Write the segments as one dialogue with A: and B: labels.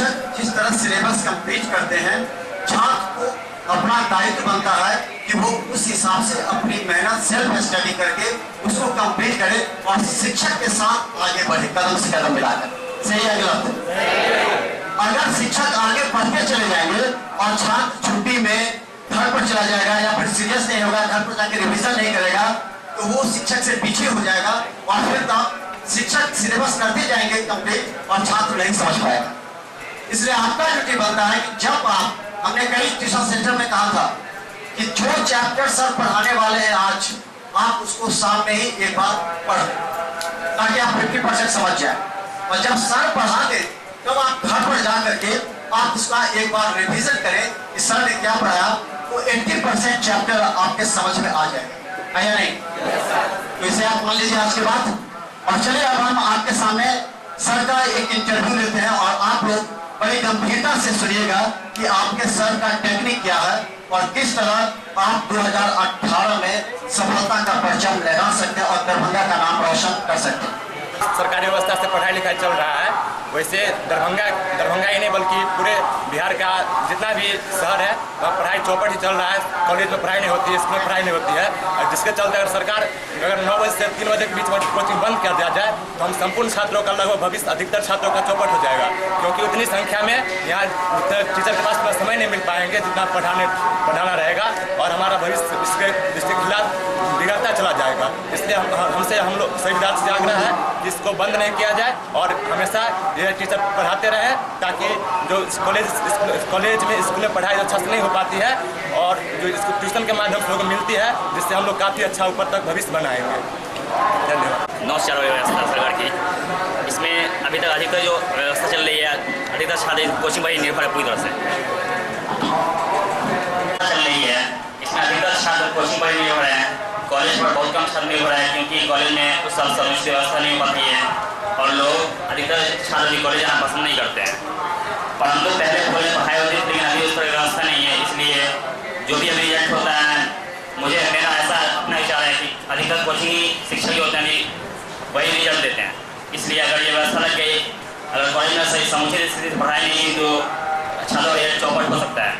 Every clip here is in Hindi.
A: शिक्षक जिस तरह सिलेबस कंप्लीट करते हैं, छात्र को अपना दायित्व बनता है कि वो उस हिसाब से अपनी मेहनत सेल्फ स्टडी करके उसको कंप्लीट करे और शिक्षक के साथ आगे बढ़े, कदम से कदम मिलाकर। सही है गलत? अगर शिक्षक आगे बढ़ते चले जाएंगे और छात्र छुट्टी में घर पर चला जाएगा या फिर सीरियस नहीं होगा, घर पर जाकर रिविजन नहीं करेगा, तो वो शिक्षक से पीछे हो जाएगा और फिर तब शिक्षक सिलेबस करते जाएंगे कंप्लीट और छात्र नहीं समझ पाएगा। इसलिए आपका ड्यूटी बनता है कि जब आप, हमने कई ट्यूशन सेंटर में कहा था कि जो चैप्टर सर पढ़ाने वाले हैं आज, आप उसको सामने ही एक बार पढ़ें ताकि आप 50% समझ जाए, और जब सर पढ़ा दे तब आप घर पर जा करके आप उसका एक बार रिवीजन करें कि सर ने क्या पढ़ाया, तो 80% चैप्टर आपके समझ में आ जाएगा, है या नहीं? तो इसे आप मान लीजिए आज के बाद। और चलिए अब हम आपके सामने सर का एक इंटरव्यू लेते हैं और आप लोग बड़ी गंभीरता से सुनिएगा कि आपके सर का टेक्निक क्या है और किस तरह आप 2018 में सफलता का परचम लहरा सकते हैं और दरभंगा का नाम रोशन कर सकते हैं।
B: सरकारी व्यवस्था से पढ़ाई लिखाई चल रहा है, वैसे दरभंगा ही नहीं बल्कि पूरे बिहार का जितना भी शहर है वहाँ पढ़ाई चौपट ही चल रहा है। कॉलेज में पढ़ाई नहीं होती है, स्कूल में पढ़ाई नहीं होती है, और जिसके चलते अगर सरकार अगर 9 बजे से 3 बजे के बीच में कोचिंग बंद कर दिया जाए तो हम संपूर्ण छात्रों का लगभग भविष्य अधिकतर छात्रों का चौपट हो जाएगा, क्योंकि उतनी संख्या में यहाँ टीचर के पास समय नहीं मिल पाएंगे जितना पढ़ाना रहेगा, और हमारा भविष्य इसके खिलाफ बिगड़ता चला जाएगा। इसलिए हमसे हम लोग सभी विद्यार्थी से आग्रह है कि इसको बंद नहीं किया जाए और हमेशा ये टीचर पढ़ाते रहे, ताकि जो कॉलेज में स्कूल में पढ़ाई अच्छा से नहीं हो पाती है और जो इसको ट्यूशन के माध्यम से लोगों को मिलती है, जिससे हम लोग काफ़ी अच्छा ऊपर तक भविष्य बनाएंगे। धन्यवाद।
C: 9 से 4 व्यवस्था सरकार की, इसमें अभी तक अधिकतर जो व्यवस्था चल रही है, अधिकतर छात्र कोचिंग पर ही निर्भर है पूरी तरह से चल रही है। इसमें अधिकतर छात्र कोचिंग पर ही निर्भर है, कॉलेज पर बहुत कम छात्र निर्भर है, क्योंकि कॉलेज में उस साल सर्विस की व्यवस्था नहीं हो पाती है और लोग अधिकतर छात्र भी कॉलेज जाना पसंद नहीं करते हैं। परंतु पहले कॉलेज पढ़ाई होती थी, लेकिन अभी उस पर व्यवस्था नहीं है, इसलिए जो भी अभी रिजल्ट होता है, मुझे मेरा ऐसा अपना विचार है कि अधिकतर कोचिंग शिक्षक ही होते हैं वही रिजल्ट देते हैं। इसलिए अगर ये व्यवस्था लग गई, अगर कॉलेज में सही समुचित स्थिति से पढ़ाई नहीं हुई तो छात्रों का रिजल्ट चौपट हो सकता है।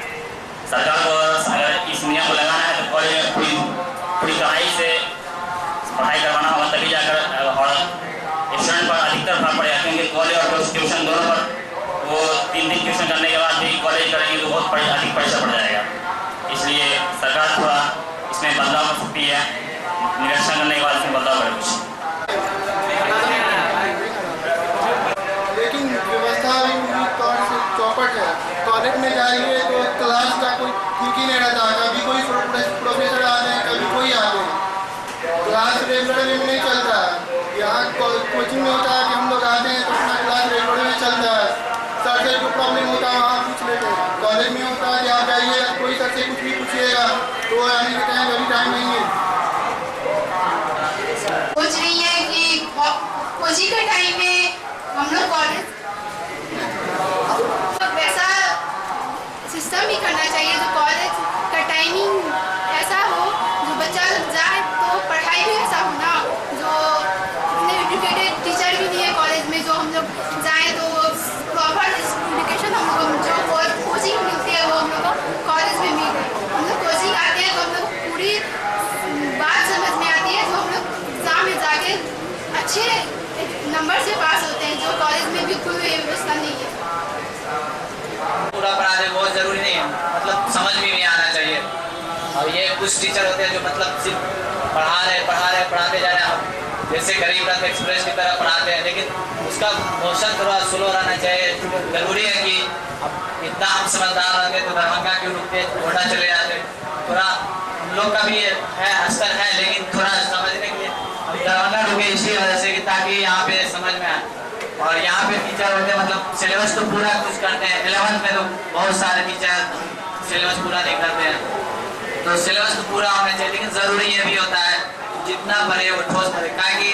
C: सरकार को अगर इस नियम को लगाना है तो कॉलेज में पूरी कड़ाई से पढ़ाई करवाना होगा, तभी जाकर और स्टूडेंट पर अधिकतर प्रभाव पड़ेगा, क्योंकि कॉलेज और ट्यूशन दोनों पर वो 3 दिन ट्यूशन करने के बाद भी कॉलेज करेंगे तो बहुत अधिक पैसा पड़ जाएगा। इसलिए सरकार थोड़ा इसमें बदलाव कर सकती है, निरीक्षण करने के बाद इसमें बदलाव करें कुछ।
D: लेकिन व्यवस्था भी पूरी तौर से चौपट है। कॉलेज में जाइए तो क्लास का कोई ठीक ही नहीं रहता, कभी कोई प्रोफेसर आ जाए, कभी कोई आ जाए, क्लास रेगुलर में नहीं चलता। यहाँ कोचिंग में होता है कि हम लोग आते हैं तो अपना क्लास रेगुलर में चलता है, सर से जो प्रॉब्लम होता है वहाँ पूछ लेते हैं। कॉलेज में होता है कि आप जाइए कोई सर से कुछ भी पूछिएगा तो आने के टाइम अभी टाइम नहीं है।
E: सोच रही है कि कोचिंग के टाइम में हम लोग कॉलेज वैसा सिस्टम भी करना चाहिए, जो कॉलेज का टाइमिंग ऐसा हो जो बच्चा जाए तो पढ़ाई भी ऐसा हो ना, जो इतने एजुकेटेड टीचर भी नहीं है कॉलेज में, जो हम लोग जाएँ तो प्रॉपर एजुकेशन हम लोग जो कोचिंग मिलती है वो हम लोग को कॉलेज में मिले। हम लोग कोचिंग आते हैं तो हम लोग पूरी बात समझ में आती है, जो हम लोग एग्जाम में जाके अच्छे नंबर से पास होते हैं, जो कॉलेज में बिल्कुल भी व्यवस्था नहीं है।
F: पूरा पढ़ाने बहुत ज़रूरी नहीं है, मतलब समझ में भी आना चाहिए। और ये कुछ टीचर होते हैं जो मतलब सिर्फ पढ़ाते जा रहे हैं, जैसे गरीब रथ एक्सप्रेस की तरह पढ़ाते हैं, लेकिन उसका मोशन थोड़ा स्लो रहना चाहिए। ज़रूरी है कि अब इतना हम समझदार रहते तो दरभंगा क्यों रुकते, घोड़ा चले जाते। थोड़ा हम लोग का भी है अस्तर है, लेकिन थोड़ा समझने के लिए दरभंगा रुके इसी वजह से कि ताकि यहाँ पे समझ में आए। और यहाँ पे टीचर होते हैं मतलब सिलेबस तो पूरा कुछ करते हैं, 11th में तो बहुत सारे टीचर सिलेबस पूरा नहीं करते हैं, तो सिलेबस तो पूरा होना चाहिए। लेकिन ज़रूरी ये भी होता है जितना पढ़े वो ठोस पढ़े, ताकि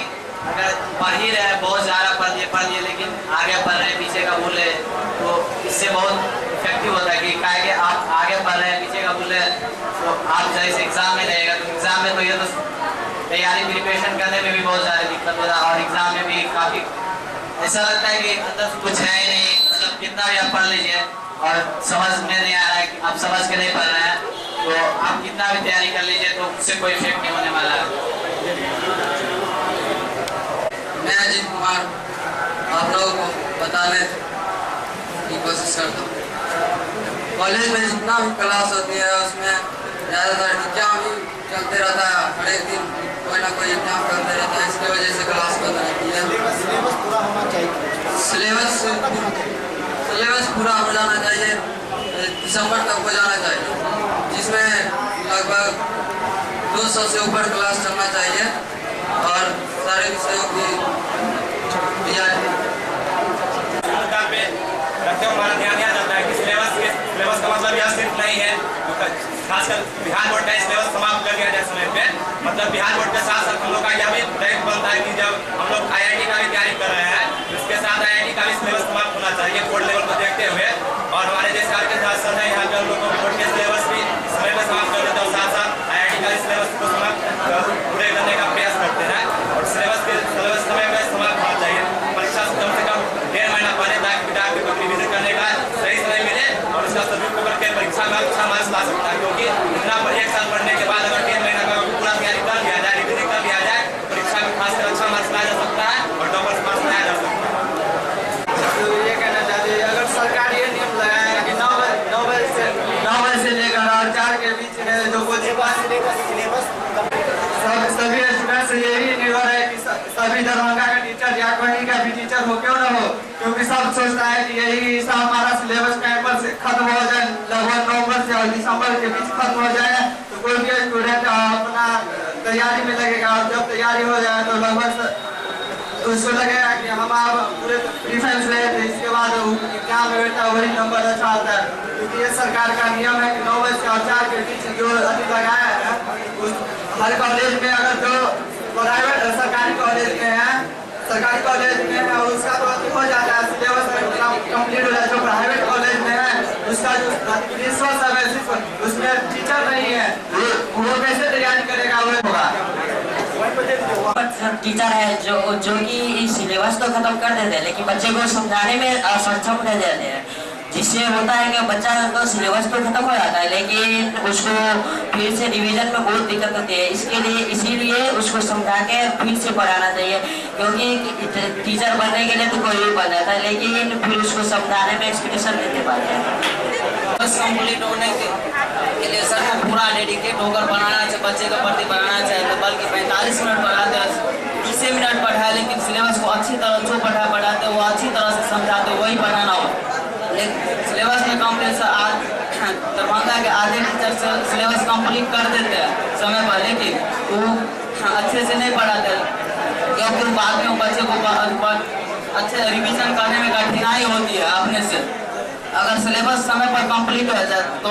F: अगर पढ़ ही रहे बहुत ज़्यादा पढ़ लिए लेकिन आगे बढ़ रहे पीछे का भूल है, तो इससे बहुत इफेक्टिव होता है कि क्या आप आगे बढ़ रहे हैं पीछे का भूल है, तो आप जैसे एग्ज़ाम में रहेगा तो एग्ज़ाम में तो ये तो तैयारी प्रिपरेशन करने में भी बहुत ज़्यादा दिक्कत होता है, और एग्ज़ाम में भी काफ़ी ऐसा लगता है कि अंदर कुछ है ही नहीं, मतलब कितना भी आप पढ़ लीजिए और समझ में नहीं आ रहा है, आप समझ के नहीं पढ़ रहे हैं, तो आप कितना भी तैयारी कर लीजिए तो उससे कोई इफेक्ट नहीं होने वाला है।
G: मैं अजीत कुमार आप लोगों को बताने की कोशिश करता हूँ। कॉलेज में जितना भी क्लास होती है उसमें ज़्यादातर एग्जाम भी चलते रहता है, हर एक दिन कोई ना कोई एग्जाम चलते रहता है, इसकी वजह से क्लास बंद रहती है।
A: सिलेबस पूरा होना चाहिए।
G: सिलेबस पूरा हो जाना चाहिए, दिसंबर तक हो जाना चाहिए, जिसमें लगभग 200 से ऊपर क्लास चलना चाहिए और सारे विषयों की
B: रखते हुए हमारा ध्यान दिया जाता है कि सिलेबस का मतलब यह सिर्फ नहीं है, खासकर बिहार बोर्ड का सिलेबस समाप्त कर दिया जाए समय पे। मतलब बिहार बोर्ड के साथ साथ हम लोग का यह भी दायित्व बनता है कि जब हम लोग IIT का भी तैयारी कर रहे हैं, इसके साथ IIT का भी सिलेबस समाप्त होना चाहिए बोर्ड लेवल को देखते हुए। और हमारे जैसे आर के सर है यहाँ पे हम लोग बोर्ड के सिलेबस भी समय पर समाप्त कर देते हैं और साथ साथ IIT का सिलेबस को समाप्त पूरे करने का प्रयास करते हैं। और सिलेबस समय पर समाप्त होना चाहिए, परीक्षा से कम 1.5 महीना पहले ताकि विद्यार्थी को रिवीजन करने का सही समय मिले और उसका सदुपयोग करके परीक्षा में अच्छा मार्क्स ला सकता है। क्योंकि इतना एक साल पढ़ने के बाद अगर 1.5 महीना का पूरा तैयारी कर लिया जाए, रिवीजन कर लिया जाए, परीक्षा में खासकर अच्छा मार्क्स लाया जा सकता है और टॉपर्स मार्क्स लाया जा सकता है।
F: तो ये कहना चाहते हैं अगर सरकार ये नियम लगाए कि 9 बजे से लेकर और 4 के बीच में जो कोचिंग
A: सिलेबस
F: सभी स्टूडेंट से यही निर्भर है कि सभी दरभंगा का टीचर या कहीं का भी टीचर हो क्यों ना हो, क्योंकि सब सोचता है कि यही सब हमारा सिलेबस कैंपस से खत्म हो जाए, लगभग नवंबर से और दिसंबर के बीच खत्म हो जाए, तो कोई भी स्टूडेंट अपना तैयारी में लगेगा और जब तैयारी हो जाए तो लगभग उसको लगेगा कि हम आप पूरे प्रीफरेंस रहे थे, इसके बाद एग्जाम में बैठा वही नंबर अच्छा आता है। क्योंकि ये सरकार का नियम है कि 9 बजे से और 4 के बीच जो अभी लगाया है उस हर कॉलेज में अगर जो प्राइवेट सरकारी कॉलेज में है उसका तो हो जाता है, सिलेबस कंप्लीट हो जाता है। जो प्राइवेट कॉलेज में है उसका जो रिसोर्स है उसमें टीचर नहीं है, वो कैसे तैयारी करेगा, वो होगा
H: टीचर है जो कि सिलेबस तो खत्म कर देते हैं लेकिन बच्चे को समझाने में असक्षम रह जाते हैं, जिससे होता है कि बच्चा तो सिलेबस तो खत्म हो जाता है लेकिन उसको फिर से रिवीजन में बहुत दिक्कत होती है। इसीलिए उसको समझा के फिर से पढ़ाना चाहिए, क्योंकि टीचर बनने के लिए तो कोई भी बन जाता है लेकिन फिर उसको समझाने में एक्सप्रेशन देते पाते हैं।
G: बस कंप्लीट होने के लिए सर को पूरा डेडिकेट होकर बनाना चाहिए, बच्चे का प्रति बनाना चाहिए, बल्कि 45 मिनट पढ़ाते हैं, 20 मिनट पढ़ाए लेकिन सिलेबस को अच्छी तरह जो पढ़ाते वो अच्छी तरह से समझाते वही पढ़ाना हो। लेकिन सिलेबस में कंप्लीट आज दरभंगा के आधे टीचर सिलेबस कंप्लीट कर देते हैं समय पर, लेकिन वो अच्छे से नहीं पढ़ाते क्योंकि बाद में बच्चे को अच्छे रिवीजन करने में कठिनाई होती है अपने से। अगर सिलेबस समय पर कंप्लीट हो जाए तो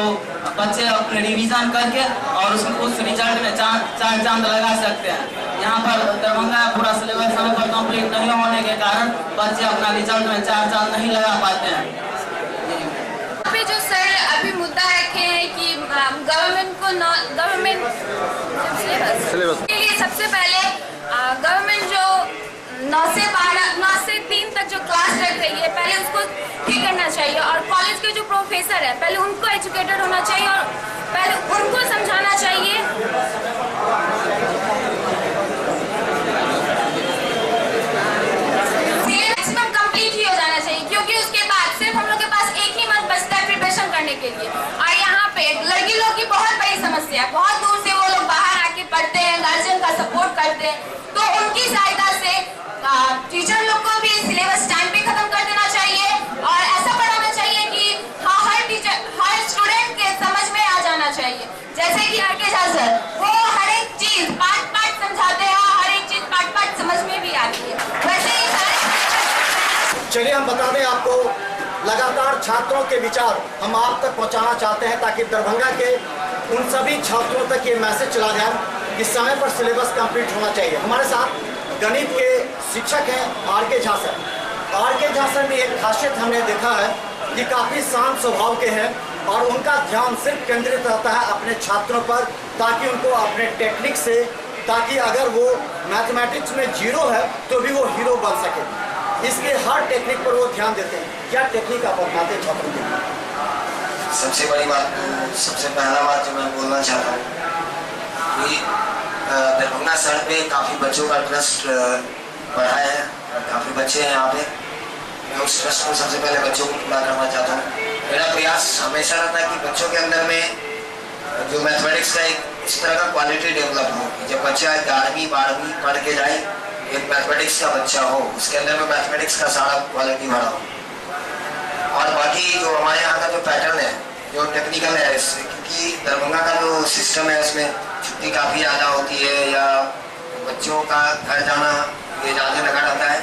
G: बच्चे अपने रिवीजन करके और उस रिजल्ट में चार चांद लगा सकते हैं। यहाँ पर दरभंगा पूरा सिलेबस समय पर कंप्लीट नहीं होने के कारण बच्चे अपना रिजल्ट में 4 चांद नहीं लगा पाते हैं।
E: अभी जो सर अभी मुद्दा रखे हैं कि गवर्नमेंट सिलेबस के लिए सबसे पहले गवर्नमेंट जो 9 से 3 तक जो क्लास रख रही है पहले उसको ठीक करना चाहिए और कॉलेज के जो प्रोफेसर है पहले उनको एजुकेटेड होना चाहिए और पहले उनको समझाना चाहिए। मैक्सिमम कंप्लीट ही हो जाना चाहिए क्योंकि उसके बाद सिर्फ हम लोग के पास एक ही मंथ बचता है प्रिपरेशन करने के लिए। और यहाँ पे लड़की लोग की बहुत बड़ी समस्या है, बहुत दूर से वो लोग बाहर आके पढ़ते हैं, गार्जियन का सपोर्ट करते हैं, तो उनकी सहायता से टीचर लोग को भी सिलेबस टाइम पे खत्म कर देना चाहिए और ऐसा पढ़ाना चाहिए कि हर स्टूडेंट के समझ में आ जाना चाहिए। जैसे कि आर.के. झा सर वो हर एक चीज पार्ट समझाते हैं, हर एक चीज पार्ट समझ में भी आती है, वैसे ही
A: चलिए हम बता दें आपको, लगातार छात्रों के विचार हम आप तक पहुंचाना चाहते हैं ताकि दरभंगा के उन सभी छात्रों तक ये मैसेज चला जाए कि समय पर सिलेबस कंप्लीट होना चाहिए। हमारे साथ गणित के शिक्षक हैं R K. Jha sir. R K. Jha sir में एक खासियत हमने देखा है कि काफ़ी शांत स्वभाव के हैं और उनका ध्यान सिर्फ केंद्रित रहता है अपने छात्रों पर, ताकि उनको अपने टेक्निक से, ताकि अगर वो मैथमेटिक्स में 0 है तो भी वो हीरो बन सके।
I: इसके हर टेक्निक पर वो ध्यान देते हैं। क्या टेक्निक आप अपनाते हैं छात्रों के लिए?
J: सबसे बड़ी बात, सबसे पहला बात जो मैं बोलना चाहता हूँ कि दरभंगा शहर पे काफ़ी बच्चों का ट्रस्ट बढ़ा है और काफ़ी बच्चे हैं यहाँ पे। मैं उस ट्रस्ट को सबसे पहले बच्चों को पूरा करना चाहता हूँ। मेरा प्रयास हमेशा रहता है कि बच्चों के अंदर में जो मैथमेटिक्स का एक इस तरह का क्वालिटी डेवलप हो कि जब बच्चा 11वीं 12वीं पढ़ के जाए, एक मैथमेटिक्स का बच्चा हो, उसके अंदर में मैथमेटिक्स का सारा क्वालिटी भरा हो। और बाकी जो हमारे यहाँ का जो पैटर्न है, जो टेक्निकल है, क्योंकि दरभंगा का जो सिस्टम है उसमें छुट्टी काफ़ी ज़्यादा होती है या बच्चों का घर जाना ये ज़्यादा लगा रहता है,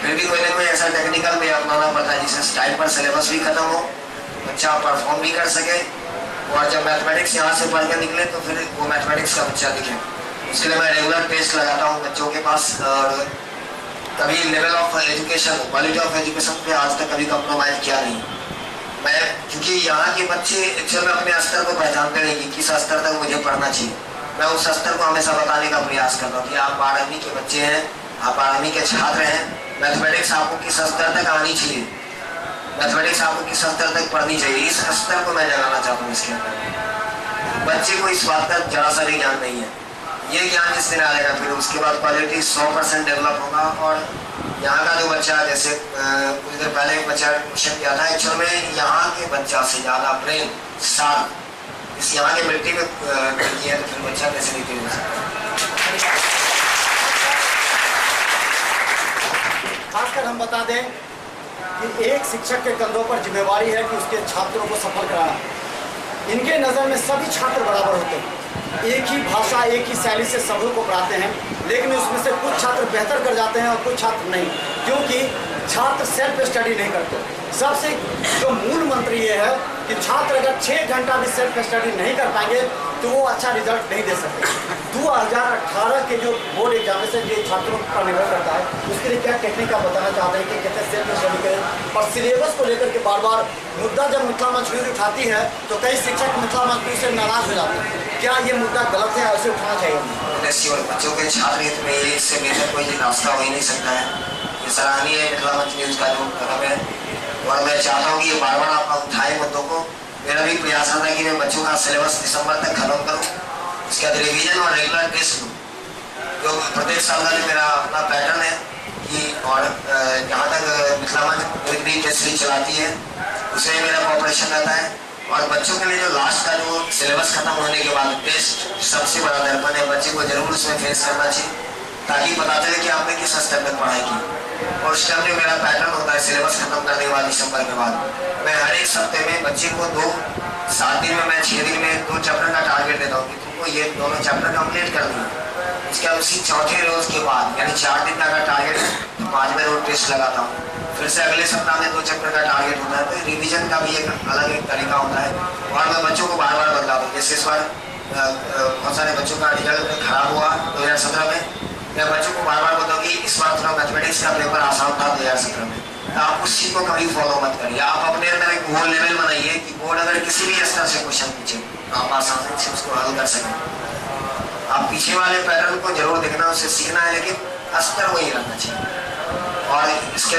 J: फिर भी कोई ना कोई ऐसा टेक्निकल वे अपनाना पड़ता है जिससे टाइम पर सिलेबस भी खत्म हो, बच्चा परफॉर्म भी कर सके और जब मैथमेटिक्स यहाँ से पढ़ के निकले तो फिर वो मैथमेटिक्स का बच्चा दिखे। उसके लिए मैं रेगुलर टेस्ट लगाता हूँ बच्चों के पास और कभी level of education, quality of education पे आज तक कभी कॉम्प्रोमाइज़ किया नहीं। मैं क्योंकि यहाँ के बच्चे एक्चुअल में अपने स्तर को पहचानते नहीं कि किस स्तर तक मुझे पढ़ना चाहिए। मैं उस स्तर को हमेशा बताने का प्रयास करता हूँ कि आप 12वीं के बच्चे हैं, आप 12वीं के छात्र हैं, मैथमेटिक्स आपको किस स्तर तक आनी चाहिए, मैथमेटिक्स आपको किस स्तर तक पढ़नी चाहिए, इस स्तर को मैं जगाना चाहता हूँ इसके अंदर। बच्चे को इस बात का जरा सा भी ज्ञान नहीं है। ये ज्ञान जिस दिन आएगा फिर उसके बाद क्वालिटी 100% डेवलप होगा। और यहाँ का जो बच्चा, जैसे कुछ देर पहले एक बच्चा क्वेश्चन किया था, एक्चुअल में यहाँ के बच्चा से ज़्यादा ब्रेन शार्प इस यहाँ के मिट्टी में किया तो फिर बच्चा कैसे नहीं तेज हो सकता।
I: खासकर हम बता दें कि एक शिक्षक के कंधों पर जिम्मेवारी है कि उसके छात्रों को सफल कराना। इनके नज़र में सभी छात्र बराबर होते हैं, एक ही भाषा एक ही शैली से सबों को पढ़ाते हैं, लेकिन उसमें से कुछ छात्र बेहतर कर जाते हैं और कुछ छात्र नहीं, क्योंकि छात्र सेल्फ स्टडी नहीं करते। सबसे जो मूल मंत्र ये है कि छात्र अगर 6 घंटा भी सेल्फ स्टडी नहीं कर पाएंगे तो वो अच्छा रिजल्ट नहीं दे सकते। 2018 के जो बोर्ड एग्जामिनेशन जो छात्रों पर निर्भर करता है, उसके लिए क्या टेक्निक आप बताना चाहते हैं कि कैसे सेल्फ स्टडी करें? और सिलेबस को लेकर के बार बार मुद्दा जब मिथिला मंच न्यूज उठाती है तो कई शिक्षक मिथिला मंच न्यूज से नाराज हो जाते हैं। क्या ये मुद्दा गलत है, ऐसे उठाना चाहिए?
J: और बच्चों के छात्र हित में इससे बेहतर कोई रास्ता हो ही नहीं सकता है। ये सराहनीय है मिथिला मंच न्यूज का जो कदम है और मैं चाहता हूँ कि ये बार बार आप उठाए मुद्दों को। मेरा भी प्रयास था कि मैं बच्चों का सिलेबस दिसंबर तक खत्म करूँ, उसके बाद रिवीजन और रेगुलर टेस्ट लूँ, जो प्रत्येक साल का जो मेरा अपना पैटर्न है कि और जहाँ तक मिथिला मंच टेस्ट सीरीज चलाती है उसमें मेरा कॉपरेशन रहता है। और बच्चों के लिए जो लास्ट का जो सिलेबस खत्म होने के बाद टेस्ट सबसे बड़ा दर्पण है, बच्चे को जरूर उसमें फेस करना चाहिए ताकि पता चले कि आपने किस स्तर तक पढ़ाई की। और उस टाइम जो मेरा पैटर्न होता है सिलेबस खत्म करने के बाद दिसंबर के बाद मैं हर एक हफ्ते में बच्चे को 7 दिन में मैं 6 दिन में 2 चैप्टर का टारगेट देता हूँ कि तुमको ये दोनों चैप्टर कंप्लीट कर दिए। इसके बाद उसी चौथे रोज के बाद यानी 4 दिन का अगर टारगेट है तो 5वें रोज टेस्ट लगाता हूँ। फिर से अगले सप्ताह में 2 चैप्टर का टारगेट होता है। तो रिवीजन का भी एक अलग एक तरीका होता है और मैं बच्चों को बार बार बदलाता हूँ। जैसे इस बार बहुत सारे बच्चों का रिजल्ट खराब हुआ 2017 में, मैं बच्चों को बार बार बताऊँ कि इस बार थोड़ा मैथमेटिक्स का पेपर आसान था 2017 में, तो आप उस चीज़ को कभी फॉलो मत करिए। आप अपने अंदर एक गोल लेवल बनाइए कि बोर्ड अगर किसी भी स्तर से क्वेश्चन पूछे तो आप आसानी से उसको हल कर सकें। आप पीछे वाले पैटर्न को जरूर देखना, उससे सीखना है, लेकिन स्तर वही रहना चाहिए। और इसके